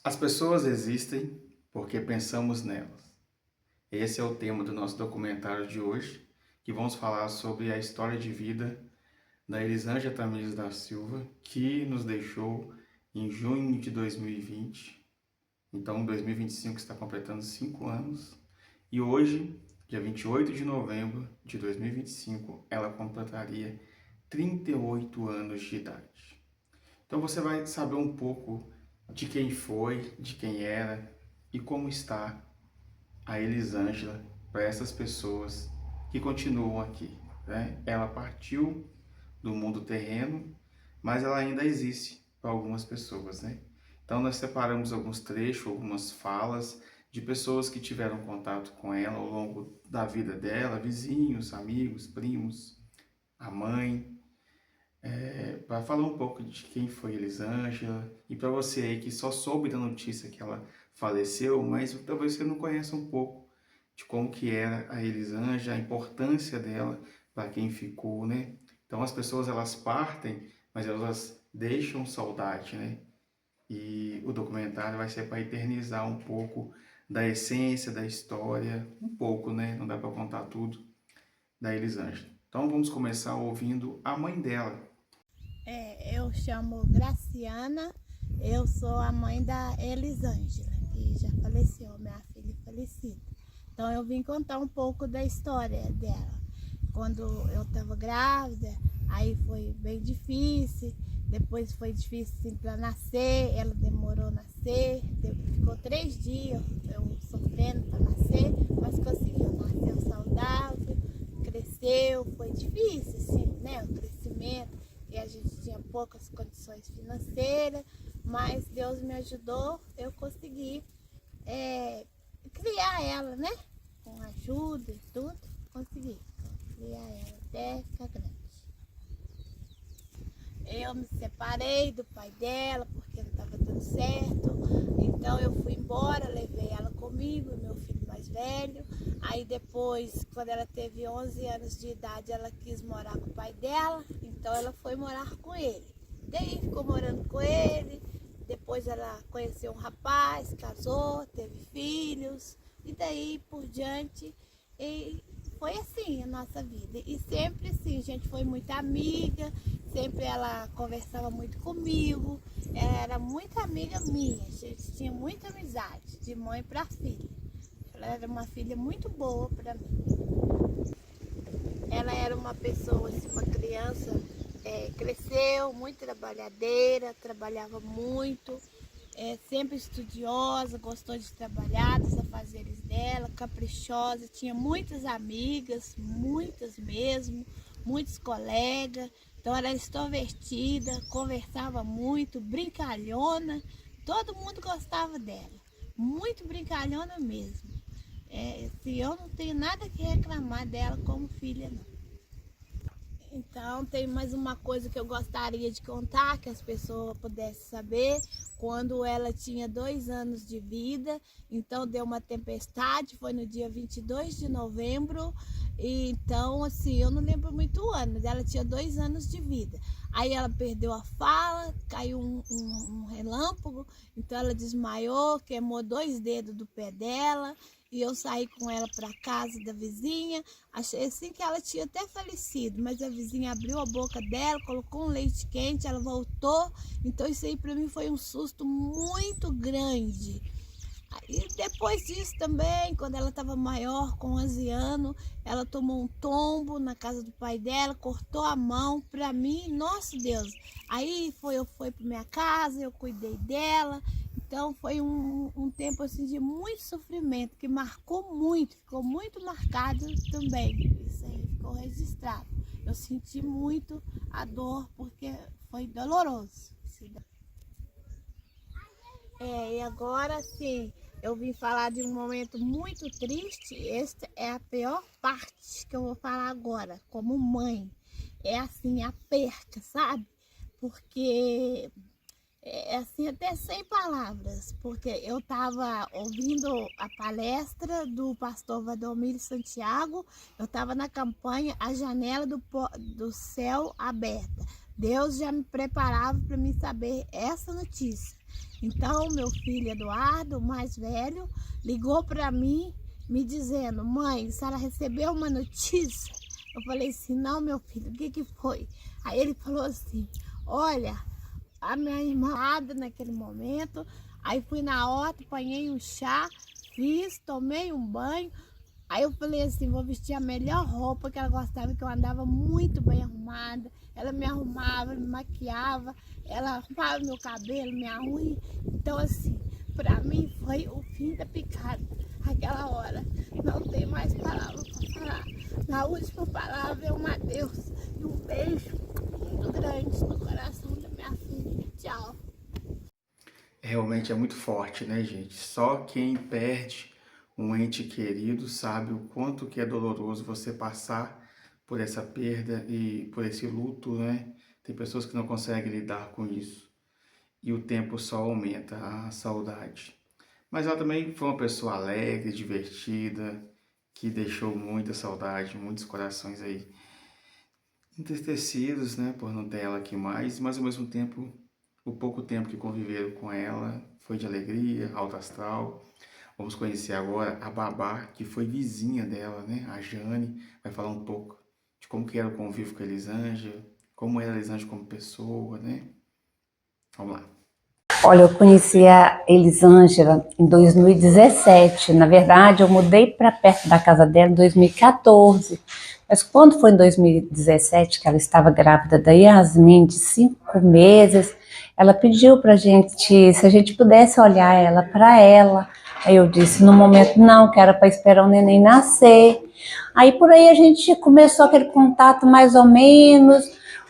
As pessoas existem porque pensamos nelas. Esse é o tema do nosso documentário de hoje, que vamos falar sobre a história de vida da Elisângela Tamires da Silva, que nos deixou em junho de 2020. Então, 2025 está completando 5 anos. E hoje, dia 28 de novembro de 2025, ela completaria 38 anos de idade. Então você vai saber um pouco de quem foi, de quem era e como está a Elisângela para essas pessoas que continuam aqui, né? Ela partiu do mundo terreno, mas ela ainda existe para algumas pessoas, né? Então nós separamos alguns trechos, algumas falas de pessoas que tiveram contato com ela ao longo da vida dela, vizinhos, amigos, primos, a mãe, para falar um pouco de quem foi Elisângela e para você aí que só soube da notícia que ela faleceu, mas talvez você não conheça um pouco de como que era a Elisângela, a importância dela para quem ficou, né? Então as pessoas elas partem, mas elas deixam saudade, né? E o documentário vai ser para eternizar um pouco da essência da história, um pouco, né? Não dá para contar tudo da Elisângela. Então vamos começar ouvindo a mãe dela. Eu chamo Graciana, eu sou a mãe da Elisângela, que já faleceu, minha filha falecida. Então eu vim contar um pouco da história dela. Quando eu estava grávida, aí foi bem difícil, depois foi difícil para nascer, ela demorou a nascer, ficou 3 dias eu sofrendo para nascer, mas conseguiu, nasceu saudável, cresceu, foi difícil, assim, né, o crescimento, e a gente tinha poucas condições financeiras, mas Deus me ajudou, eu consegui criar ela, né? Com ajuda e tudo, consegui criar ela até ficar grande. Eu me separei do pai dela porque não estava dando certo, então eu fui embora, levei ela comigo, meu filho mais velho. Aí depois, quando ela teve 11 anos de idade, ela quis morar com o pai dela, então ela foi morar com ele. Daí ficou morando com ele, depois ela conheceu um rapaz, casou, teve filhos, e daí por diante, e foi assim a nossa vida. E sempre assim, a gente foi muito amiga, sempre ela conversava muito comigo, era muito amiga minha, a gente tinha muita amizade, de mãe para filha. Ela era uma filha muito boa para mim. Ela era uma pessoa, assim, uma criança, cresceu muito trabalhadeira, trabalhava muito, sempre estudiosa, gostou de trabalhar, dos afazeres dela, caprichosa, tinha muitas amigas, muitas mesmo, muitos colegas, então ela era extrovertida, conversava muito, brincalhona, todo mundo gostava dela, muito brincalhona mesmo. Se eu não tenho nada que reclamar dela como filha, não. Então, tem mais uma coisa que eu gostaria de contar, que as pessoas pudessem saber. Quando ela tinha 2 anos de vida, então deu uma tempestade, foi no dia 22 de novembro. E então, assim, eu não lembro muito o ano, mas ela tinha 2 anos de vida. Aí ela perdeu a fala, caiu um relâmpago, então ela desmaiou, queimou 2 dedos do pé dela. E eu saí com ela para casa da vizinha, achei assim que ela tinha até falecido, mas a vizinha abriu a boca dela, colocou um leite quente, ela voltou, então isso aí para mim foi um susto muito grande. E depois disso também, quando ela estava maior, com 11 anos, ela tomou um tombo na casa do pai dela, cortou a mão. Para mim, nosso Deus, aí eu fui para minha casa, eu cuidei dela. Então foi um tempo assim de muito sofrimento, que marcou muito, ficou muito marcado também. Isso aí ficou registrado. Eu senti muito a dor, porque foi doloroso. E agora sim, eu vim falar de um momento muito triste. Esta é a pior parte que eu vou falar agora, como mãe. É assim, a perca, sabe? Porque é assim, até sem palavras, porque eu estava ouvindo a palestra do pastor Valdomiro Santiago, eu estava na campanha A Janela do Céu Aberta. Deus já me preparava para mim saber essa notícia. Então, meu filho Eduardo, o mais velho, ligou para mim, me dizendo: mãe, a senhora recebeu uma notícia? Eu falei assim: não, meu filho, o que foi? Aí ele falou assim: olha, a minha irmã naquele momento, aí fui na horta, apanhei um chá, fiz, tomei um banho. Aí eu falei assim: vou vestir a melhor roupa, que ela gostava, que eu andava muito bem arrumada. Ela me arrumava, me maquiava, ela arrumava meu cabelo, minha unha. Então assim, pra mim foi o fim da picada. Aquela hora, não tem mais palavras para falar. Na última palavra é um adeus e um beijo muito grande no coração da minha filha. Tchau. Realmente é muito forte, né, gente? Só quem perde um ente querido sabe o quanto que é doloroso você passar por essa perda e por esse luto, né? Tem pessoas que não conseguem lidar com isso. E o tempo só aumenta a saudade. Mas ela também foi uma pessoa alegre, divertida, que deixou muita saudade, muitos corações aí entristecidos, né, por não ter ela aqui mais, mas ao mesmo tempo, o pouco tempo que conviveram com ela foi de alegria, alto astral. Vamos conhecer agora a Babá, que foi vizinha dela, né, a Jane, vai falar um pouco de como que era o convívio com a Elisângela, como era a Elisângela como pessoa, né? Vamos lá. Olha, eu conheci a Elisângela em 2017. Na verdade, eu mudei para perto da casa dela em 2014. Mas quando foi em 2017, que ela estava grávida da Yasmin, de 5 meses, ela pediu para a gente, se a gente pudesse olhar ela para ela. Aí eu disse, no momento não, que era para esperar o neném nascer. Aí por aí a gente começou aquele contato mais ou menos.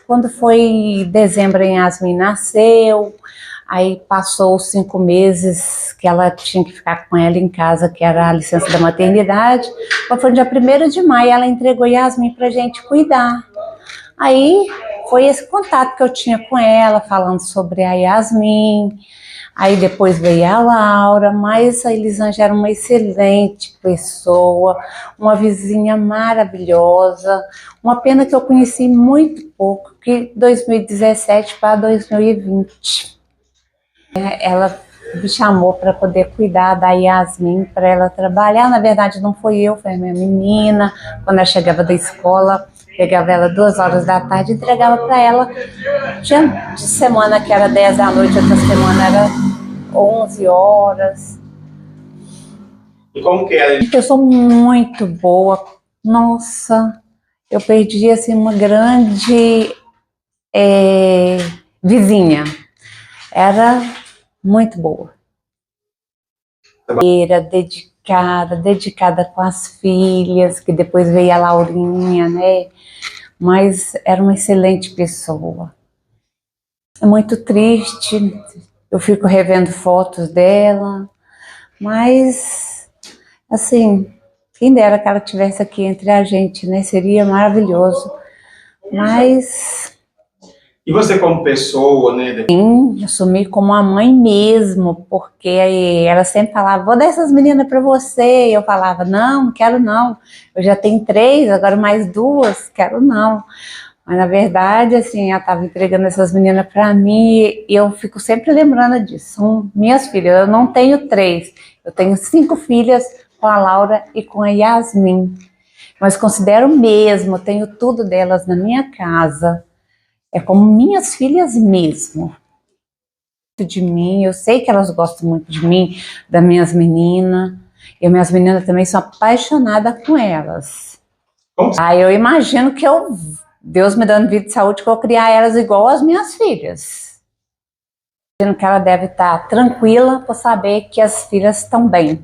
Quando foi dezembro, a Yasmin nasceu. Aí passou os 5 meses que ela tinha que ficar com ela em casa, que era a licença da maternidade. Foi no dia 1º de maio, ela entregou Yasmin pra gente cuidar. Aí foi esse contato que eu tinha com ela, falando sobre a Yasmin. Aí depois veio a Laura, mas a Elisângela era uma excelente pessoa, uma vizinha maravilhosa. Uma pena que eu conheci muito pouco, que 2017 para 2020. Ela me chamou para poder cuidar da Yasmin, para ela trabalhar. Na verdade, não foi eu, foi a minha menina. Quando ela chegava da escola, pegava ela 2 horas da tarde e entregava para ela. Tinha de semana que era 10 da noite, outra semana era 11 horas. E como que era? Uma pessoa muito boa. Nossa, eu perdi assim, uma grande vizinha. Era muito boa. Era dedicada com as filhas, que depois veio a Laurinha, né? Mas era uma excelente pessoa. É muito triste, eu fico revendo fotos dela, mas, assim, quem dera que ela estivesse aqui entre a gente, né? Seria maravilhoso. Mas... E você como pessoa, né? Sim, assumi como uma mãe mesmo, porque ela sempre falava, vou dar essas meninas para você. E eu falava, não quero não. Eu já tenho 3, agora mais 2, quero não. Mas na verdade, assim, ela estava entregando essas meninas para mim e eu fico sempre lembrando disso. São minhas filhas, eu não tenho 3, eu tenho 5 filhas com a Laura e com a Yasmin. Mas considero mesmo, tenho tudo delas na minha casa. É como minhas filhas mesmo. De mim, eu sei que elas gostam muito de mim, das minhas meninas. E minhas meninas também são apaixonadas com elas. Aí eu imagino que Deus me dando vida e saúde, que eu vou criar elas igual as minhas filhas. Imagino que ela deve estar tranquila por saber que as filhas estão bem.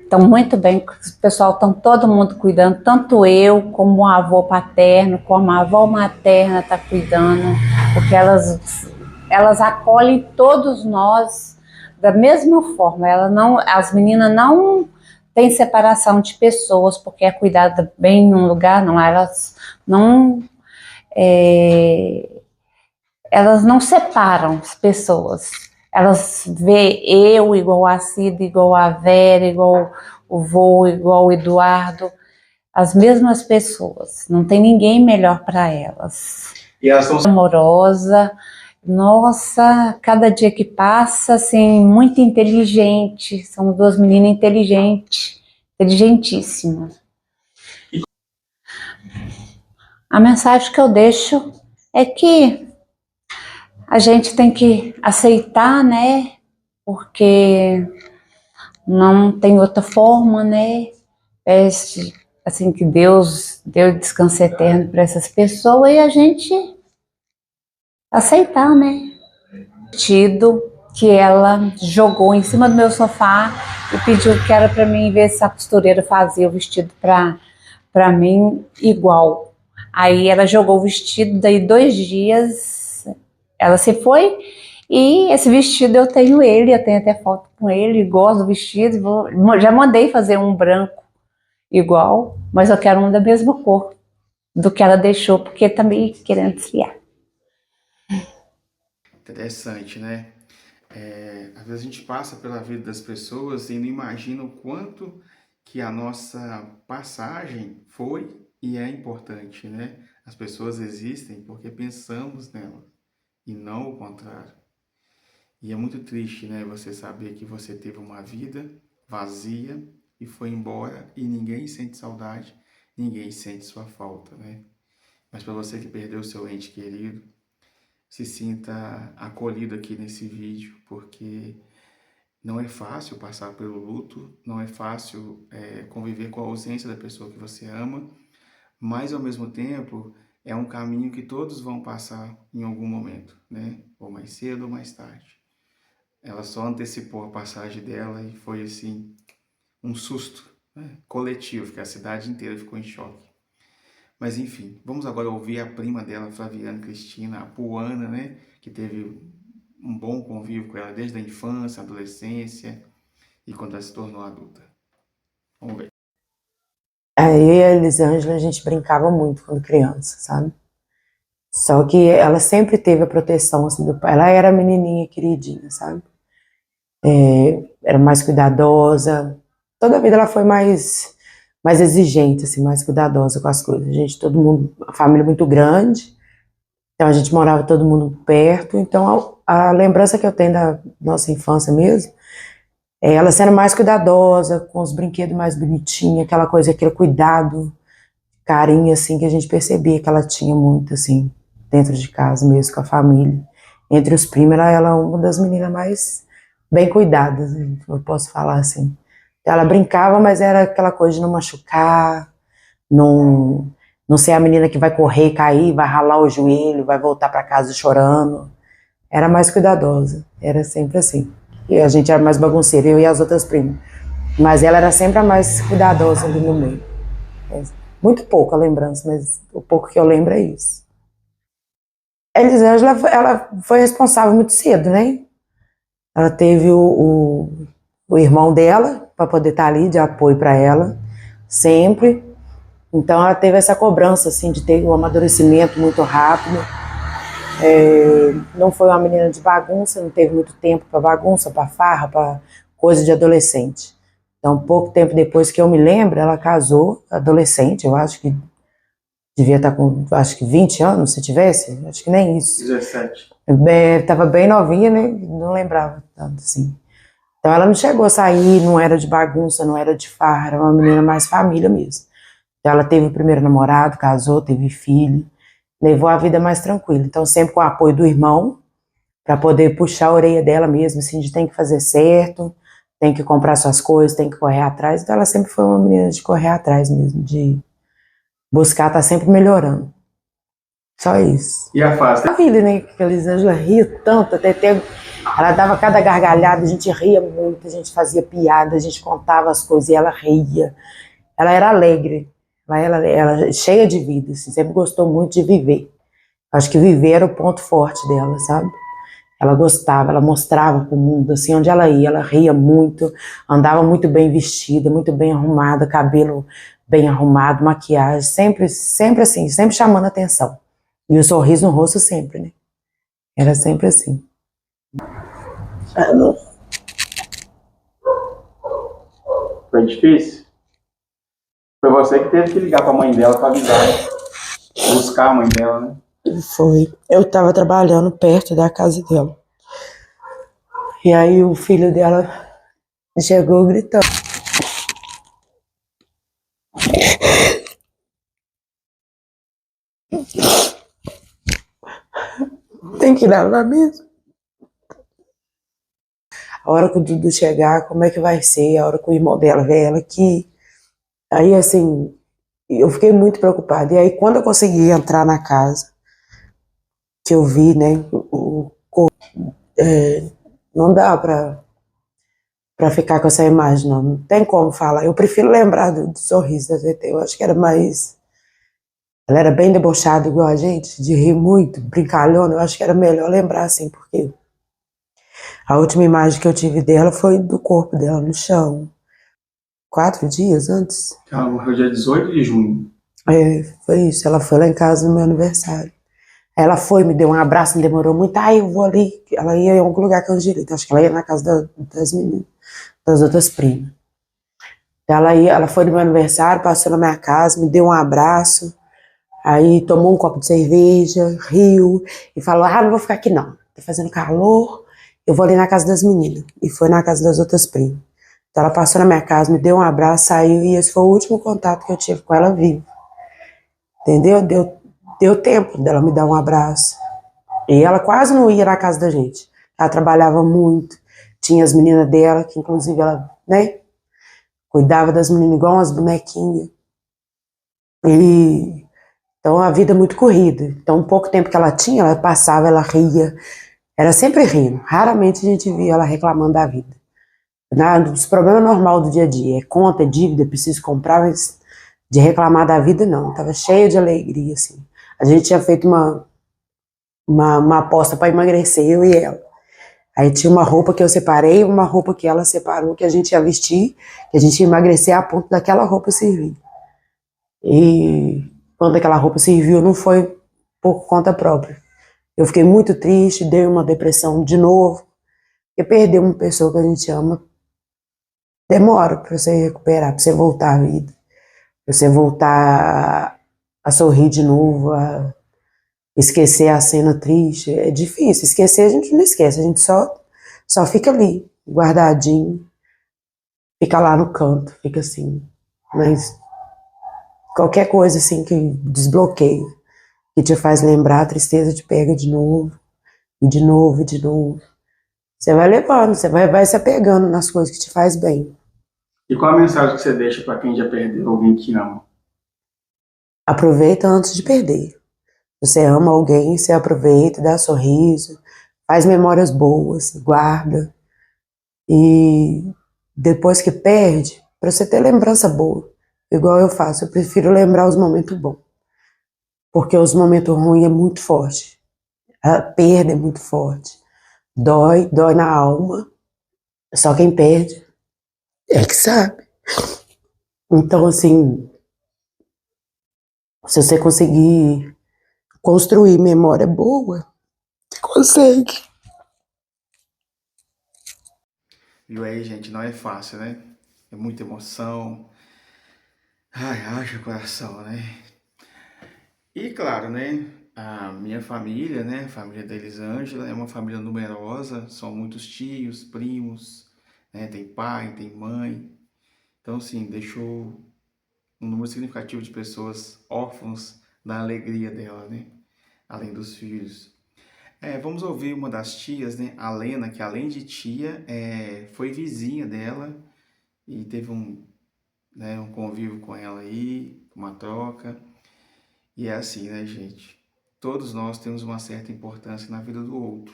Estão muito bem, o pessoal estão todo mundo cuidando, tanto eu como o avô paterno, como a avó materna está cuidando, porque elas acolhem todos nós da mesma forma. As meninas não têm separação de pessoas, porque é cuidada bem num lugar, não, elas não separam as pessoas. Elas vê eu igual a Cida, igual a Vera, igual o vô, igual o Eduardo, as mesmas pessoas. Não tem ninguém melhor para elas. E elas são amorosa, Nossa, cada dia que passa, assim, muito inteligente. São duas meninas inteligentes, inteligentíssimas. A mensagem que eu deixo é que a gente tem que aceitar, né? Porque não tem outra forma, né? Assim, que Deus deu descanso eterno para essas pessoas e a gente aceitar, né? Vestido que ela jogou em cima do meu sofá e pediu que era para mim ver se a costureira fazia o vestido para mim igual. Aí ela jogou o vestido, daí 2 dias ela se foi e esse vestido eu tenho ele, eu tenho até foto com ele, gosto do vestido, já mandei fazer um branco igual, mas eu quero um da mesma cor do que ela deixou, porque tá meio querendo desfiar. Interessante, né? Às vezes a gente passa pela vida das pessoas e não imagina o quanto que a nossa passagem foi e é importante, né? As pessoas existem porque pensamos nelas e não o contrário. E é muito triste, né? Você saber que você teve uma vida vazia e foi embora e ninguém sente saudade, ninguém sente sua falta, né? Mas para você que perdeu seu ente querido, se sinta acolhido aqui nesse vídeo, porque não é fácil passar pelo luto, não é fácil conviver com a ausência da pessoa que você ama, mas ao mesmo tempo é um caminho que todos vão passar em algum momento, né? Ou mais cedo ou mais tarde. Ela só antecipou a passagem dela e foi assim um susto, né, coletivo, que a cidade inteira ficou em choque. Mas enfim, vamos agora ouvir a prima dela, Flaviana Cristina, a Puana, né, que teve um bom convívio com ela desde a infância, adolescência e quando ela se tornou adulta. Vamos ver. Aí eu e a Elisângela, a gente brincava muito quando criança, sabe? Só que ela sempre teve a proteção, assim, do pai. Ela era a menininha queridinha, sabe? Era mais cuidadosa. Toda a vida ela foi mais exigente, assim, mais cuidadosa com as coisas. A gente, todo mundo, a família muito grande, então a gente morava todo mundo perto. Então a lembrança que eu tenho da nossa infância mesmo é ela sendo mais cuidadosa, com os brinquedos mais bonitinhos, aquela coisa, aquele cuidado, carinho, assim, que a gente percebia que ela tinha muito, assim, dentro de casa mesmo, com a família. Entre os primos, ela é uma das meninas mais bem cuidadas, né, eu posso falar assim. Ela brincava, mas era aquela coisa de não machucar, não ser a menina que vai correr, cair, vai ralar o joelho, vai voltar para casa chorando. Era mais cuidadosa, era sempre assim. E a gente era mais bagunceira, eu e as outras primas. Mas ela era sempre a mais cuidadosa ali no meio. Muito pouca lembrança, mas o pouco que eu lembro é isso. A Elisângela, ela foi responsável muito cedo, né? Ela teve o irmão dela, para poder estar ali de apoio para ela, sempre. Então ela teve essa cobrança, assim, de ter um amadurecimento muito rápido. Não foi uma menina de bagunça, não teve muito tempo para bagunça, para farra, para coisa de adolescente. Então, pouco tempo depois que eu me lembro, ela casou, adolescente, eu acho que devia estar com, acho que 20 anos, se tivesse, acho que nem isso. 17. Estava bem novinha, né, não lembrava tanto assim. Então ela não chegou a sair, não era de bagunça, não era de farra, era uma menina mais família mesmo. Então ela teve o primeiro namorado, casou, teve filho, levou a vida mais tranquila. Então sempre com o apoio do irmão, para poder puxar a orelha dela mesmo, assim, de tem que fazer certo, tem que comprar suas coisas, tem que correr atrás. Então ela sempre foi uma menina de correr atrás mesmo, de buscar estar sempre melhorando. Só isso. E a fase? A filha, né, que a Elisângela ria tanto, ela dava cada gargalhada, a gente ria muito, a gente fazia piada, a gente contava as coisas e ela ria. Ela era alegre, ela cheia de vida, assim, sempre gostou muito de viver. Acho que viver era o ponto forte dela, sabe? Ela gostava, ela mostrava para o mundo, assim, onde ela ia, ela ria muito, andava muito bem vestida, muito bem arrumada, cabelo bem arrumado, maquiagem, sempre assim, sempre chamando atenção. E o sorriso no rosto sempre, né? Era sempre assim. Foi difícil? Foi você que teve que ligar pra mãe dela pra avisar, né? Buscar a mãe dela, né? Foi. Eu estava trabalhando perto da casa dela. E aí o filho dela chegou gritando. Tem que dar lá mesmo. A hora que o Dudu chegar, como é que vai ser? A hora que o irmão dela vê ela aqui. Aí, assim, eu fiquei muito preocupada. E aí, quando eu consegui entrar na casa, que eu vi, né, o corpo, não dá pra ficar com essa imagem, não. Não tem como falar. Eu prefiro lembrar do sorriso da TT. Eu acho que era mais... Ela era bem debochada, igual a gente, de rir muito, brincalhona. Eu acho que era melhor lembrar, assim, porque a última imagem que eu tive dela foi do corpo dela no chão. 4 dias antes. Ela morreu dia 18 de junho. Foi isso. Ela foi lá em casa no meu aniversário. Ela foi, me deu um abraço, não demorou muito. Eu vou ali. Ela ia em algum lugar com a Angelita. Acho que ela ia na casa das meninas, das outras primas. Ela foi no meu aniversário, passou na minha casa, me deu um abraço. Aí tomou um copo de cerveja, riu e falou: não vou ficar aqui não. Tá fazendo calor, eu vou ali na casa das meninas. E foi na casa das outras primas. Então ela passou na minha casa, me deu um abraço, saiu e esse foi o último contato que eu tive com ela viva. Entendeu? Deu tempo dela me dar um abraço. E ela quase não ia na casa da gente. Ela trabalhava muito. Tinha as meninas dela, que inclusive ela, né, cuidava das meninas igual umas bonequinhas. E então a vida é muito corrida. Então, um pouco tempo que ela tinha, ela passava, ela ria. Era sempre rindo. Raramente a gente via ela reclamando da vida. Os problemas normais do dia a dia. É conta, é dívida, preciso comprar, mas de reclamar da vida, não. Tava cheia de alegria, assim. A gente tinha feito uma aposta para emagrecer, eu e ela. Aí tinha uma roupa que eu separei, uma roupa que ela separou, que a gente ia vestir, que a gente ia emagrecer a ponto daquela roupa servir. E quando aquela roupa serviu, não foi por conta própria. Eu fiquei muito triste, dei uma depressão de novo, porque perder uma pessoa que a gente ama demora para você recuperar, para você voltar à vida, para você voltar a sorrir de novo, a esquecer a cena triste. É difícil, esquecer a gente não esquece, a gente só fica ali, guardadinho, fica lá no canto, fica assim. Mas qualquer coisa assim que desbloqueia, que te faz lembrar, a tristeza te pega de novo, e de novo, e de novo. Você vai levando, você vai se apegando nas coisas que te faz bem. E qual a mensagem que você deixa para quem já perdeu alguém que ama? Aproveita antes de perder. Você ama alguém, você aproveita, dá sorriso, faz memórias boas, guarda. E depois que perde, para você ter lembrança boa, igual eu faço, eu prefiro lembrar os momentos bons. Porque os momentos ruins é muito forte. A perda é muito forte. Dói na alma. Só quem perde é que sabe. Então, assim, se você conseguir construir memória boa, você consegue. Viu aí, gente? Não é fácil, né? É muita emoção. Ai, haja coração, né? E claro, né? A minha família, né? A família da Elisângela é uma família numerosa. São muitos tios, primos, né? Tem pai, tem mãe. Então, assim, deixou um número significativo de pessoas órfãos da alegria dela, né? Além dos filhos. Vamos ouvir uma das tias, né? A Lena, que além de tia, foi vizinha dela e teve um convívio com ela aí, uma troca. E é assim, né, gente? Todos nós temos uma certa importância na vida do outro.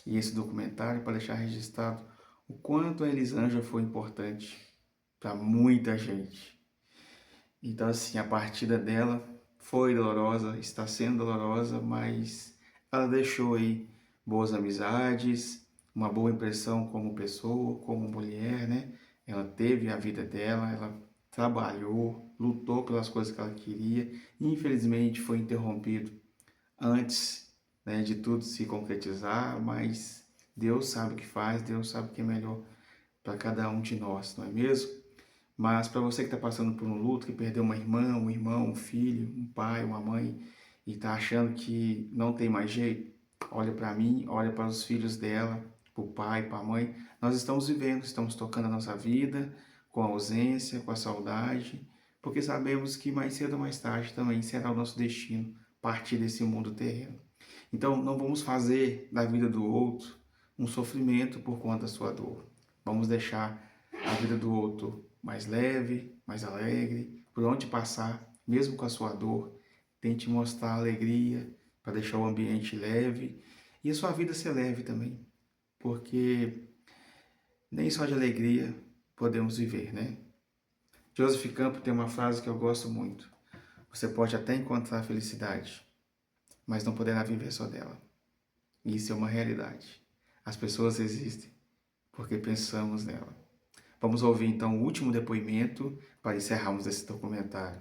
E esse documentário é para deixar registrado o quanto a Elisângela foi importante para muita gente. Então, assim, a partida dela foi dolorosa, está sendo dolorosa, mas ela deixou aí boas amizades, uma boa impressão como pessoa, como mulher, né? Ela teve a vida dela, ela trabalhou, lutou pelas coisas que ela queria, e infelizmente foi interrompido antes, né, de tudo se concretizar, mas Deus sabe o que faz, Deus sabe o que é melhor para cada um de nós, não é mesmo? Mas para você que está passando por um luto, que perdeu uma irmã, um irmão, um filho, um pai, uma mãe, e está achando que não tem mais jeito, olha para mim, olha para os filhos dela, para o pai, para a mãe. Nós estamos vivendo, estamos tocando a nossa vida com a ausência, com a saudade, porque sabemos que mais cedo ou mais tarde também será o nosso destino partir desse mundo terreno. Então, não vamos fazer da vida do outro um sofrimento por conta da sua dor. Vamos deixar a vida do outro mais leve, mais alegre, por onde passar, mesmo com a sua dor, tente mostrar alegria para deixar o ambiente leve e a sua vida ser leve também, porque nem só de alegria podemos viver, né? Joseph Campbell tem uma frase que eu gosto muito. Você pode até encontrar a felicidade, mas não poderá viver só dela. E isso é uma realidade. As pessoas existem porque pensamos nela. Vamos ouvir então o último depoimento para encerrarmos esse documentário.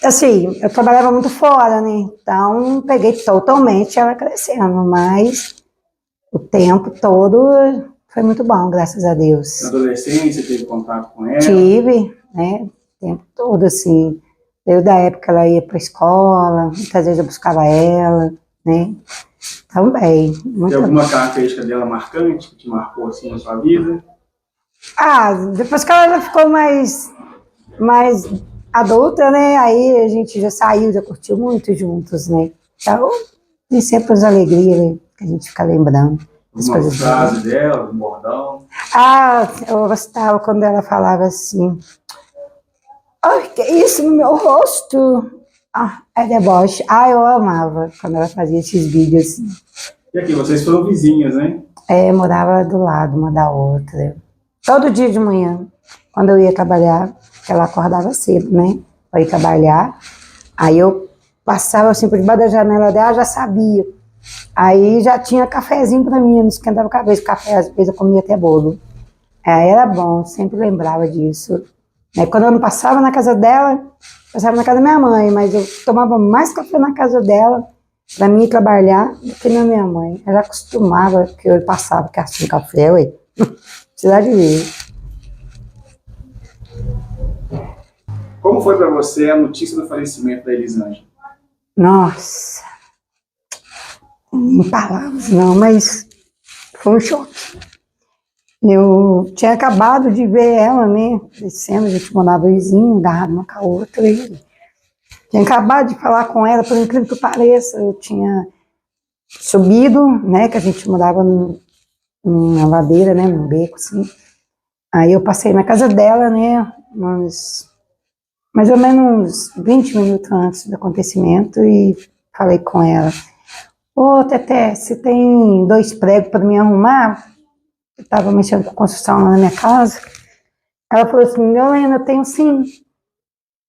Assim, eu trabalhava muito fora, né? Então, peguei totalmente ela crescendo, mas o tempo todo foi muito bom, graças a Deus. Na adolescência, teve contato com ela? Tive, né? O tempo todo, assim. Desde a época ela ia para a escola, muitas vezes eu buscava ela, né? Também. Tem alguma característica dela marcante que te marcou assim na sua vida? Ah, depois que ela já ficou mais adulta, né? Aí a gente já saiu, já curtiu muito juntos, né? Então, tem sempre as alegrias, né? Que a gente fica lembrando. Uma frase dela, um bordão? Ah, eu gostava quando ela falava assim: ai, que isso no meu rosto? Ah, é deboche. Ah, eu amava quando ela fazia esses vídeos assim. E aqui, vocês foram vizinhas, né? É, morava do lado uma da outra. Todo dia de manhã, quando eu ia trabalhar, ela acordava cedo, né? Para ir trabalhar. Aí eu passava assim por debaixo da janela dela, já sabia. Aí já tinha cafezinho para mim, eu não esquentava a cabeça. Café, às vezes eu comia até bolo. Aí era bom, sempre lembrava disso. Quando eu não passava na casa dela, passava na casa da minha mãe, mas eu tomava mais café na casa dela para mim ir trabalhar do que na minha mãe. Ela acostumava que eu passava, que assim, café, ué. Precisa de ver. Como foi para você a notícia do falecimento da Elisângela? Nossa, em palavras não, mas foi um choque. Eu tinha acabado de ver ela, né, crescendo, a gente morava vizinho, agarrado uma com a outra, e tinha acabado de falar com ela, por incrível que pareça, eu tinha subido, né, que a gente morava numa ladeira, né, num beco, assim. Aí eu passei na casa dela, né, mais ou menos 20 minutos antes do acontecimento e falei com ela: ô, Teté, você tem 2 pregos para me arrumar? Eu estava mexendo com construção lá na minha casa. Ela falou assim: Helena, eu tenho sim,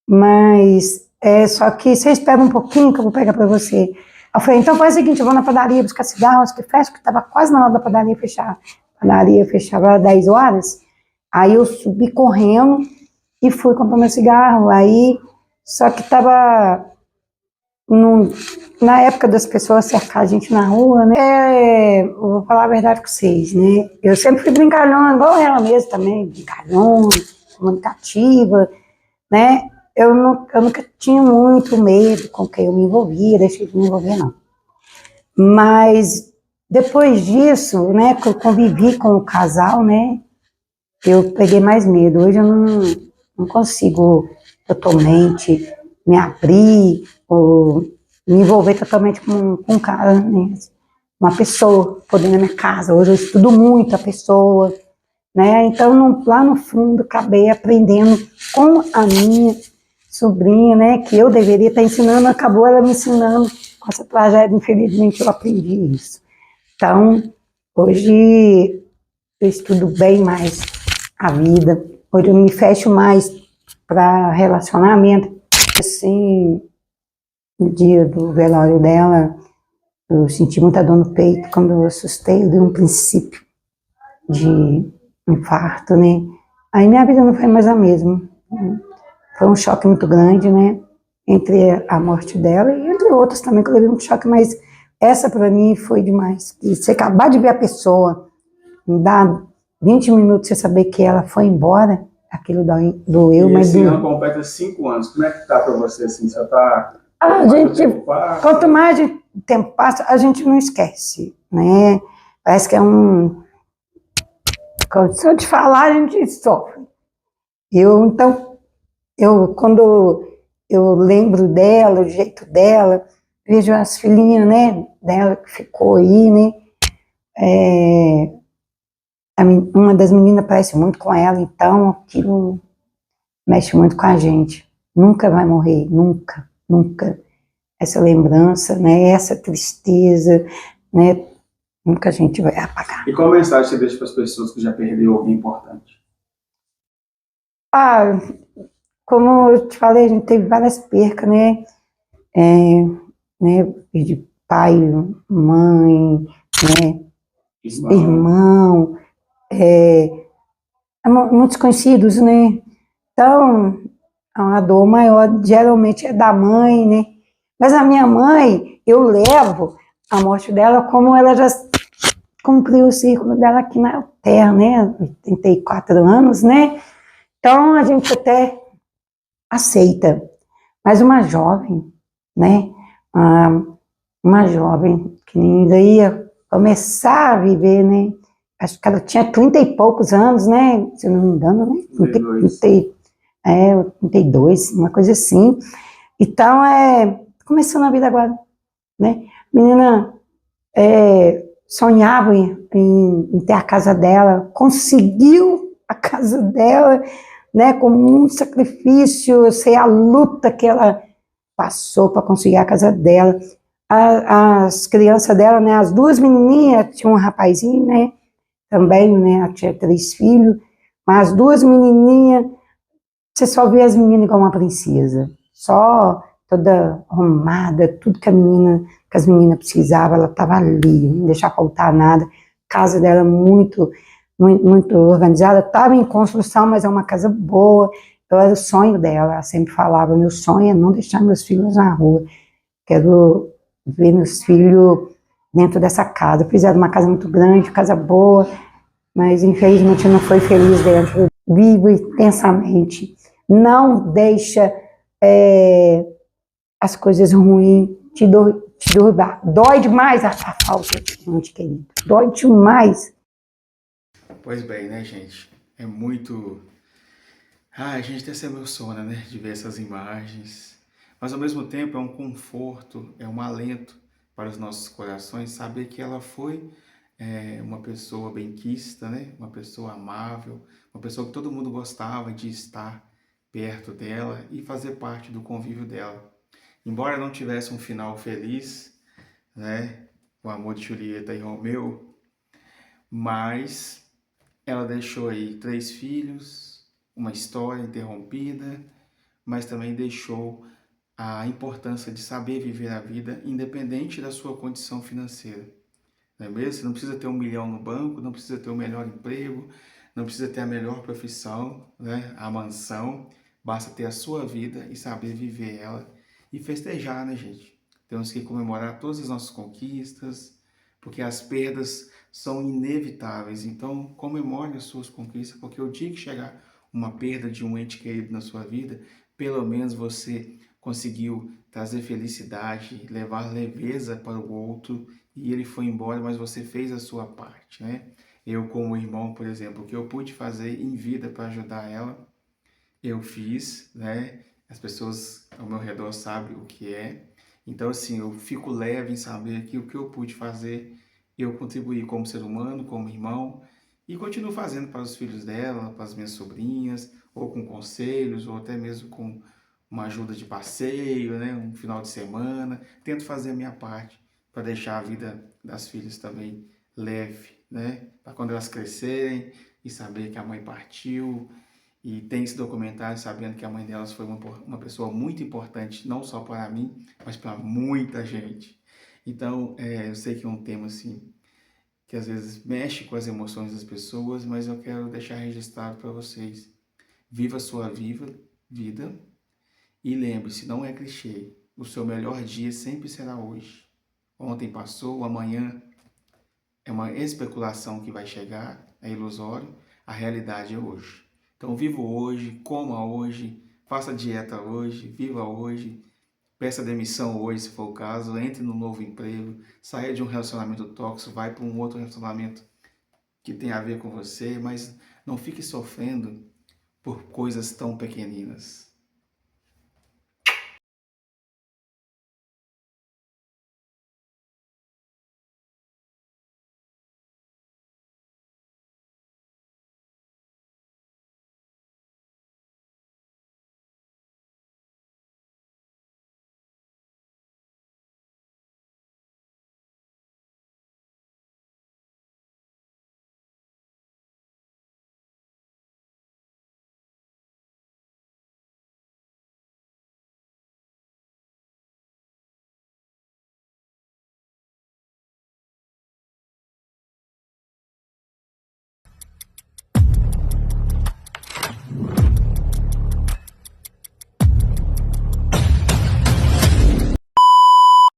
mas só que você espera um pouquinho que eu vou pegar para você. Eu falei: então faz o seguinte, eu vou na padaria buscar cigarros, que fecha, que estava quase na hora da padaria fechar. A padaria fechava às 10 horas. Aí eu subi correndo e fui comprar meu cigarro. Aí, só que estava na época das pessoas cercar a gente na rua, né? Eu vou falar a verdade com vocês, né? Eu sempre fui brincalhona, igual ela mesmo também, brincalhona, comunicativa, né? Eu nunca tinha muito medo com quem eu me envolvia, deixei de me envolver, não. Mas depois disso, né, que eu convivi com o casal, né, eu peguei mais medo. Hoje eu não consigo totalmente me abrir ou me envolver totalmente com um cara, né? Uma pessoa, poder na minha casa. Hoje eu estudo muito a pessoa, né? Então, lá no fundo, acabei aprendendo com a minha sobrinha, né? Que eu deveria estar ensinando, acabou ela me ensinando. Com essa tragédia, infelizmente, eu aprendi isso. Então, hoje eu estudo bem mais a vida. Hoje eu me fecho mais para relacionamento. Assim, no dia do velório dela, eu senti muita dor no peito. Quando eu assustei, eu dei um princípio de infarto, né? Aí minha vida não foi mais a mesma. Foi um choque muito grande, né? Entre a morte dela e entre outras também, que eu levei muito choque, mas essa para mim foi demais. E você acabar de ver a pessoa, dar 20 minutos você saber que ela foi embora, aquilo doeu, mas esse ano completa 5 anos. Como é que tá para você, assim? Você tá A gente, quanto mais o tempo passa, a gente não esquece, né? Parece que é um... Se eu te falar, a gente sofre. Então, quando eu lembro dela, o jeito dela, vejo as filhinhas, né, dela que ficou aí, né? Uma das meninas parece muito com ela, então aquilo mexe muito com a gente. Nunca vai morrer, nunca, nunca. Essa lembrança, né, essa tristeza, né, nunca a gente vai apagar. E qual mensagem você deixa para as pessoas que já perderam alguém importante? Ah, como eu te falei, a gente teve várias percas, né? Perdi pai, mãe, né? Irmão, muitos conhecidos, né? Então, a dor maior geralmente é da mãe, né? Mas a minha mãe, eu levo a morte dela como ela já cumpriu o ciclo dela aqui na Terra, né? 84 anos, né? Então, a gente até aceita. Mas uma jovem, né? Uma jovem que ainda ia começar a viver, né? Acho que ela tinha 30 e poucos anos, né? Se eu não me engano, né? 32, uma coisa assim. Então, começando a vida agora, né? A menina sonhava em ter a casa dela, conseguiu a casa dela, né? Com muito sacrifício, eu sei a luta que ela passou para conseguir a casa dela. As crianças dela, né? As duas menininhas, tinha um rapazinho, né? Também, né? Ela tinha 3 filhos, mas as duas menininhas, você só vê as meninas igual uma princesa, só toda arrumada, tudo que as meninas precisavam, ela estava ali, não deixava faltar nada. A casa dela muito, muito, muito organizada, estava em construção, mas é uma casa boa. Então era o sonho dela, ela sempre falava, meu sonho é não deixar meus filhos na rua, quero ver meus filhos dentro dessa casa. Fizeram uma casa muito grande, casa boa, mas infelizmente não foi feliz dentro. Vive intensamente, não deixa as coisas ruins te derrubar. Dói demais a falta de um ente querido, dói demais. Pois bem, né, gente? É muito... a gente até se emociona, né, de ver essas imagens. Mas ao mesmo tempo é um conforto, é um alento para os nossos corações saber que ela foi uma pessoa benquista, né? Uma pessoa amável, uma pessoa que todo mundo gostava de estar perto dela e fazer parte do convívio dela. Embora não tivesse um final feliz, né? O amor de Julieta e Romeu, mas ela deixou aí 3 filhos, uma história interrompida, mas também deixou a importância de saber viver a vida independente da sua condição financeira. Não é mesmo? Você não precisa ter 1 milhão no banco, não precisa ter o melhor emprego, não precisa ter a melhor profissão, né? A mansão. Basta ter a sua vida e saber viver ela e festejar, né, gente? Temos que comemorar todas as nossas conquistas, porque as perdas são inevitáveis. Então, comemore as suas conquistas, porque o dia que chegar uma perda de um ente querido na sua vida, pelo menos você conseguiu trazer felicidade, levar leveza para o outro, e ele foi embora, mas você fez a sua parte, né? Eu, como irmão, por exemplo, o que eu pude fazer em vida para ajudar ela, eu fiz, né? As pessoas ao meu redor sabem o que é. Então, assim, eu fico leve em saber que o que eu pude fazer, eu contribuí como ser humano, como irmão, e continuo fazendo para os filhos dela, para as minhas sobrinhas, ou com conselhos, ou até mesmo com uma ajuda de passeio, né? Um final de semana. Tento fazer a minha parte para deixar a vida das filhas também leve, né? Para quando elas crescerem e saber que a mãe partiu. E tem esse documentário sabendo que a mãe delas foi uma pessoa muito importante, não só para mim, mas para muita gente. Então, eu sei que é um tema assim, que às vezes mexe com as emoções das pessoas, mas eu quero deixar registrado para vocês. Viva a sua vida e lembre-se, não é clichê, o seu melhor dia sempre será hoje. Ontem passou, amanhã é uma especulação que vai chegar, é ilusório, a realidade é hoje. Então viva hoje, coma hoje, faça dieta hoje, viva hoje, peça demissão hoje, se for o caso, entre no novo emprego, saia de um relacionamento tóxico, vai para um outro relacionamento que tem a ver com você, mas não fique sofrendo por coisas tão pequeninas.